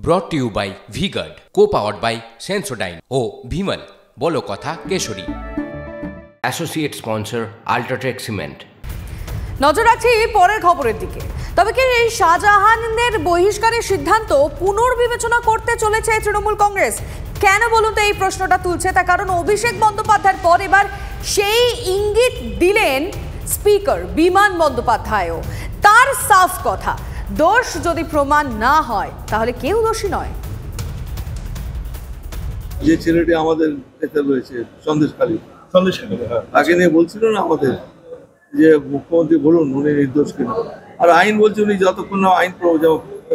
ব্রট to you by Vguard, co powered by Sensodyne ও ভিমল বলো কথা কেশরী। Associate sponsor UltraTech cement. নজর রাখছি পরের খবরের দিকে। তবে কি এই শাহজাহানের বহিষ্কারের সিদ্ধান্ত পুনর্বিবেচনা করতে চলেছে তৃণমূল কংগ্রেস? কেন বলুন তো এই প্রশ্নটা তুলছে? তার কারণ অভিষেক বন্দ্যোপাধ্যায়ের পর এবার সেই ইঙ্গিত দিলেন স্পিকার বিমান বন্দ্যোপাধ্যায়ও। তার সাফ কথা, দোষ যদি প্রমাণ না হয় তাহলে কেউ দোষী নয়। যে ছেলেটি আমাদের নেতা রয়েছে সন্দেশখালী, তাকে নিয়ে বলছিল না আমাদের যে মুখ্যমন্ত্রী বলুন উনি নির্দোষ কিনা, আর আইন বলছে উনি যতক্ষণ না আইন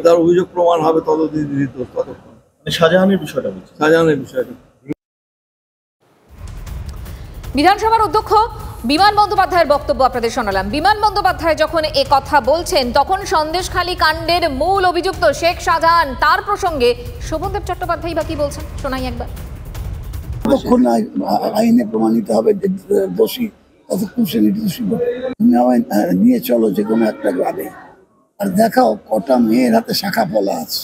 তার অভিযোগ প্রমাণ হবে ততদিন নির্দোষ। ততক্ষণ শাহজাহানের বিষয়টা বলছি, শাহজাহানের বিষয়টা। বিধানসভার অধ্যক্ষ বিমান বন্দ্যোপাধ্যায়ের বক্তব্য আপনাদের শোনালাম। বিমান বন্দ্যোপাধ্যায় যখন এ কথা বলছেন তখন সন্দেশখালী কাণ্ডের মূল অভিযুক্ত শেখ শাহজাহান, তার প্রসঙ্গে শোভনদেব চট্টোপাধ্যায় বা কি বলছেন শোনাই একবার। ততক্ষণ আইনে প্রমাণিত হবে দোষী, ততক্ষণ সে নির্দোষী। তুমি আমায় নিয়ে চলো যে কোনো একটা গ্রামে, আর দেখাও কটা মেয়ের হাতে শাখা পলা আছে,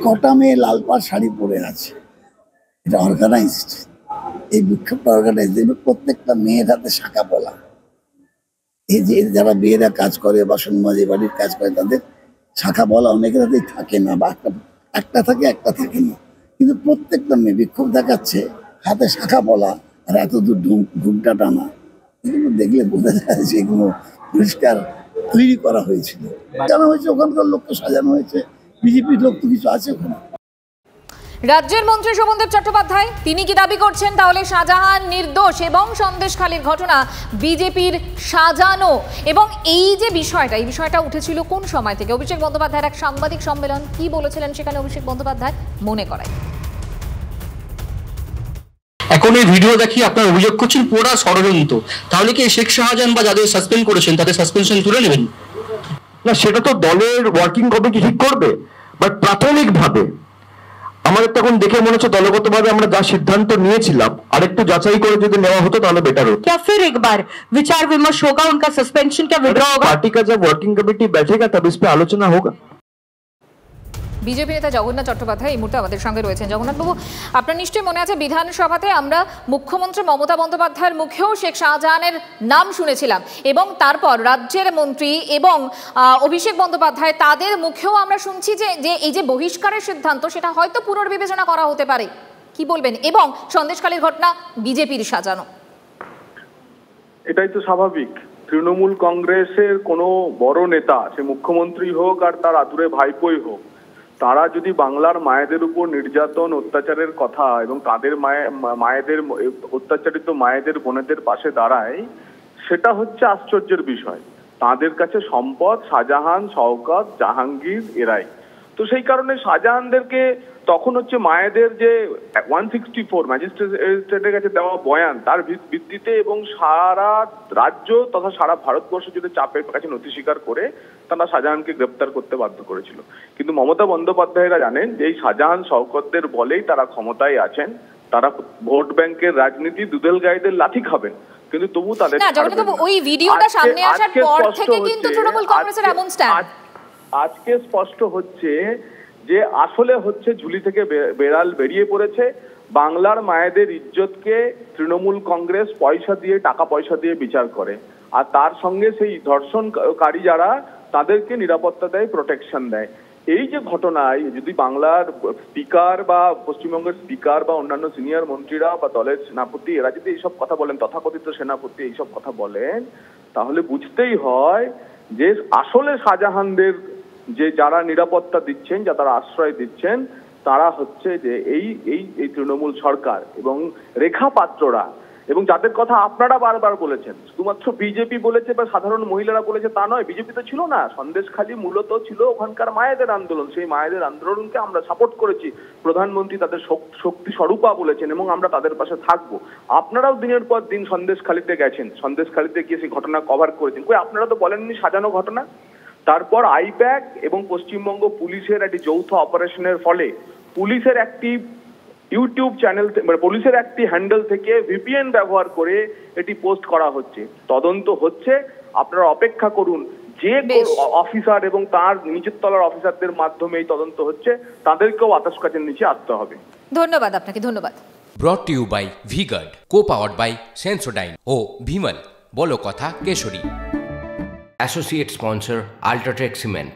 কটা মেয়ে লাল পাড় শাড়ি পরে আছে। এটা অর্গানাইজড, এই বিক্ষোভটা অর্গানাইজ। প্রত্যেকটা মেয়ের হাতে শাখা পলা। এই যে যারা মেয়েরা কাজ করে, বাসন মাজে, বাড়ির কাজ করে, তাদের শাখা পলা অনেকের হাতেই থাকে না, বা একটা থাকে একটা থাকে না। কিন্তু প্রত্যেকটা মেয়ে বিক্ষোভ দেখাচ্ছে, হাতে শাখা পলা আর এত দূর ঘুমটা টানা। এগুলো দেখলে বোঝা যায় যে এগুলো পরিষ্কার তৈরি করা হয়েছিল, সাজানো হয়েছে। ওখানকার লোককে সাজানো হয়েছে, বিজেপির লোক তো কিছু আছে ওখানে। রাজ্যের মন্ত্রী শোভনদেব চট্টোপাধ্যায় তিনি কি দাবি করছেন তাহলে শাহজাহান নির্দোষ এবং সন্দেশখালীর ঘটনা বিজেপির সাজানো? এবং এই যে বিষয়টা, এই বিষয়টা উঠেছিল কোন সময় থেকে? অভিষেক বন্দ্যোপাধ্যায়ের এক সাংবাদিক সম্মেলন, কি বলেছিলেন সেখানে অভিষেক বন্দ্যোপাধ্যায় মনে করায়। এখন এই ভিডিও দেখিয়ে আপনারা অভিযোগ করছেন পুরো ষড়যন্ত্র, তাহলে কি শেখ শাহজাহান বা যাদের সাসপেন্ড করেছেন তাদের সাসপেনশন তুলে নেবেন? না, সেটা তো দলের ওয়ার্কিং কমিটি ঠিক করবে। বাট প্রাথমিকভাবে আমাদের তখন দেখে মনে হচ্ছে দলগতভাবে আমরা যা সিদ্ধান্ত নিয়েছিলাম আরেকটু যাচাই করে যদি নেওয়া হতো তাহলে বেটার হতো। क्या फिर एक बार विचार विमर्श होगा, उनका सस्पेंशन क्या विड्रॉ होगा? पार्टी का जब वर्किंग कमेटी बैठेगा तब इस पे आलोचना होगा। বিজেপি নেতা জগন্নাথ চট্টোপাধ্যায় এই মুহূর্তে আমাদের সঙ্গে রয়েছেন। জগন্নাথবাবু, আপনার নিশ্চয়ই মনে আছে বিধানসভাতে আমরা মুখ্যমন্ত্রী মমতা বন্দ্যোপাধ্যায়ের মুখেও শেখ শাহজাহানের নাম শুনেছিলাম, এবং তারপর রাজ্যের মন্ত্রী এবং অভিষেক বন্দ্যোপাধ্যায় তাদের মুখেও আমরা শুনছি যে এই যে বহিষ্কারের সিদ্ধান্ত সেটা হয়তো পুনর্বিবেচনা করা হতে পারে। কি বলবেন? এবং সন্দেশখালীর ঘটনা বিজেপির সাজানো। এটাই তো স্বাভাবিক। তৃণমূল কংগ্রেসের কোনো বড় নেতা, সে মুখ্যমন্ত্রী হোক আর তার আদুরে ভাইপোই হোক, তারা যদি বাংলার মায়েদের উপর নির্যাতন অত্যাচারের কথা এবং তাদের মায়েদের অত্যাচারিত মায়েদের বোনেদের পাশে দাঁড়ায়, সেটা হচ্ছে আশ্চর্যের বিষয়। তাদের কাছে সম্পদ শাহজাহান, শওকত, জাহাঙ্গীর এরাই। তো সেই কারণে শাহজাহানদেরকে তখন হচ্ছে মায়েদের যে 164 ম্যাজিস্ট্রেটের কাছে দেওয়া বয়ান, তার ভিত্তিতে এবং সারা রাজ্য তথা সারা ভারতবর্ষ জুড়ে চাপের কাছে নথি স্বীকার করে তারা শাহজাহানকে গ্রেপ্তার করতে বাধ্য করেছিল। কিন্তু মমতা বন্দ্যোপাধ্যায়রা জানেন যে এই শাহজাহান শওকতদের বলেই তারা ক্ষমতায় আছেন। তারা ভোট ব্যাংকের রাজনীতি, দুধেল গাইদের লাঠি খাবেন, কিন্তু তবু তাদের ওই ভিডিওটা সামনে আসার পর থেকে কিন্তু তৃণমূল কংগ্রেসের এমন স্ট্যান্ড আজকে স্পষ্ট হচ্ছে যে আসলে হচ্ছে ঝুলি থেকে বেড়াল বেরিয়ে পড়েছে। বাংলার মায়েদের ইজ্জতকে তৃণমূল কংগ্রেস পয়সা দিয়ে, টাকা পয়সা দিয়ে বিচার করে, আর তার সঙ্গে সেই ধর্ষণকারী যারা তাদেরকে নিরাপত্তা দেয়, প্রোটেকশন দেয়। এই যে ঘটনায় যদি বাংলার স্পিকার বা পশ্চিমবঙ্গের স্পিকার বা অন্যান্য সিনিয়র মন্ত্রীরা বা দলের সেনাপতি এরা যদি এইসব কথা বলেন, তথাকথিত সেনাপতি এইসব কথা বলেন, তাহলে বুঝতেই হয় যে আসলে শাহজাহানদের যে যারা নিরাপত্তা দিচ্ছেন, যারা আশ্রয় দিচ্ছেন, তারা হচ্ছে যে এই তৃণমূল সরকার এবং রেখা পাত্ররা, এবং যাদের কথা আপনারা বারবার বলেছেন। শুধুমাত্র বিজেপি বলেছে বা সাধারণ মহিলারা বলেছে তা নয়, বিজেপি তো ছিল না। সন্দেশখালী মূলত ছিল ওখানকার মায়েদের আন্দোলন। সেই মায়েদের আন্দোলনকে আমরা সাপোর্ট করেছি। প্রধানমন্ত্রী তাদের শক্তি স্বরূপা বলেছেন এবং আমরা তাদের পাশে থাকবো। আপনারাও দিনের পর দিন সন্দেশখালীতে গেছেন, সন্দেশখালীতে গিয়ে সেই ঘটনা কভার করেছেন। কই আপনারা তো বলেননি সাজানো ঘটনা। তারপর আইপ্যাক এবং পশ্চিমবঙ্গ পুলিশের একটি যৌথ অপারেশনের ফলে পুলিশের একটি ইউটিউব চ্যানেল, মানে পুলিশের একটি হ্যান্ডেল থেকে ভিপিএন ব্যবহার করে এটি পোস্ট করা হচ্ছে। তদন্ত হচ্ছে, আপনারা অপেক্ষা করুন। যে বেশ। অফিসার এবং তার নিচের তলার অফিসারদের মাধ্যমে এই তদন্ত হচ্ছে, তাদেরকেও আতস কাচের নিচে আসতে হবে। ধন্যবাদ আপনাকে, ধন্যবাদ। Brought to you by Vguard, co powered by Sensodyne ও ভিমল, বলো কথা কেশরী। Associate sponsor UltraTech cement.